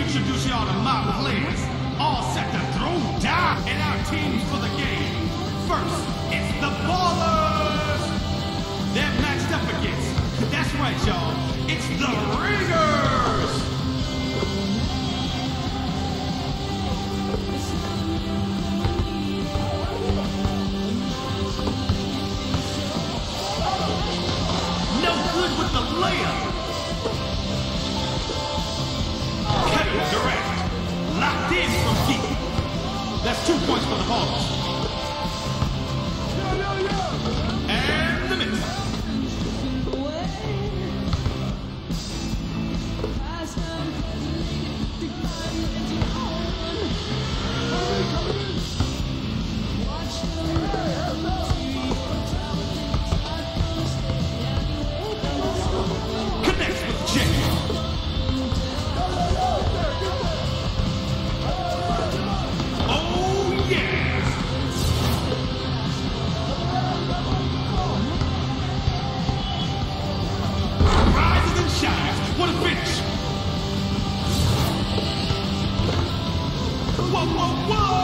introduce y'all to my players, all set to throw down, and our teams for the game. First, it's the Ballers. They're matched up against, that's right, y'all, it's the Ringers. No good with the layup. Kevin Durant, locked in from deep. That's 2 points for the Ballers. And the miss. Connects with Jay. Oh yeah! Rises and shines. What a finish! Whoa, whoa, whoa!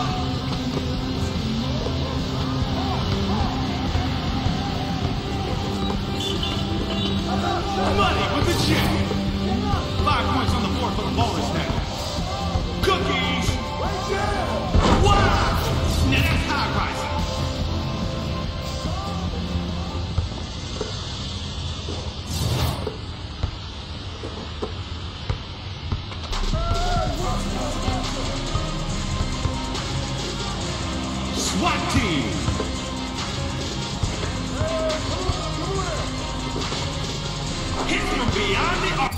Money with the check. 5 points on the board for the Ballers now. Cookies! Wow! Now that's high rising. SWAT team! Hits from beyond the arc.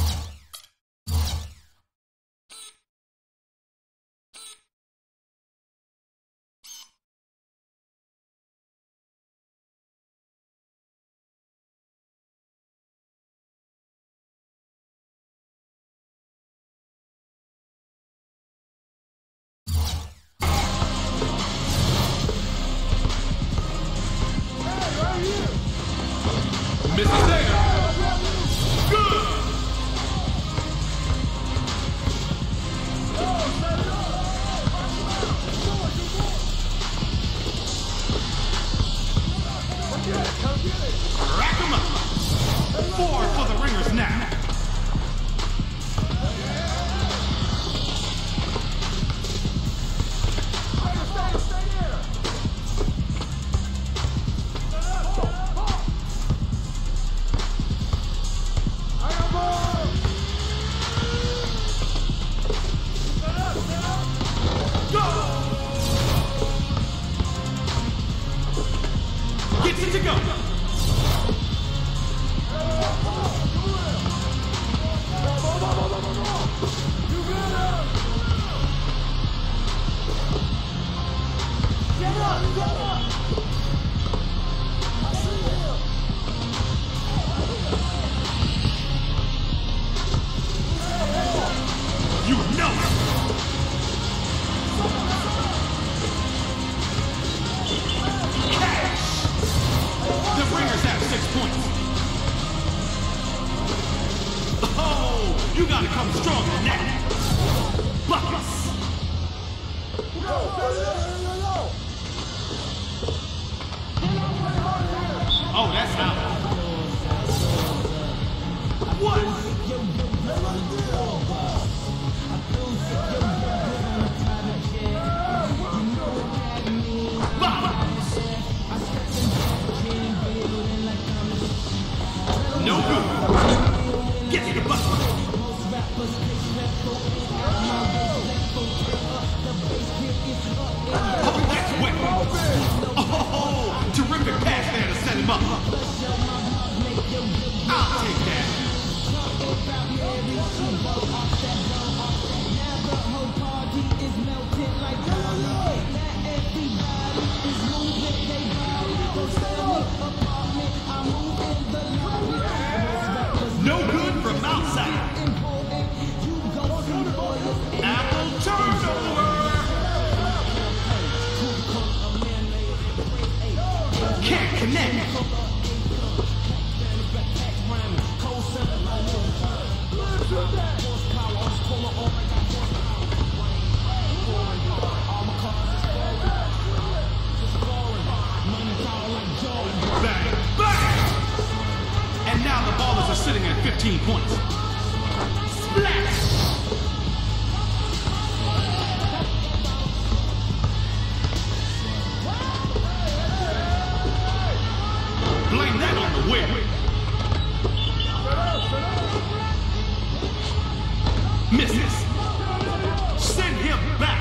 Misses there. Good. Rack 'em up. 4 for the Ringers now. Gets it to go. You know it. Cash. The Ringers have 6 points. Oh, you gotta come strong than that. Buckets. Oh, that's out. What? Bombs. No good. Gets the bucket. Oh, that's wet. Oh, terrific pass there to set him up. I'll take that. No good from outside. Apple turnover. Can't connect. 15 points. Splash! Blame that on the whip. Misses. Send him back.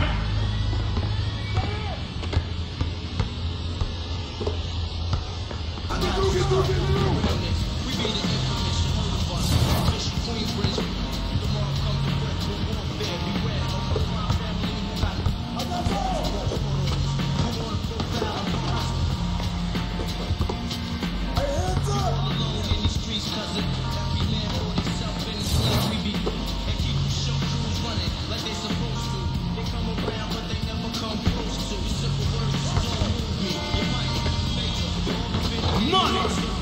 Money!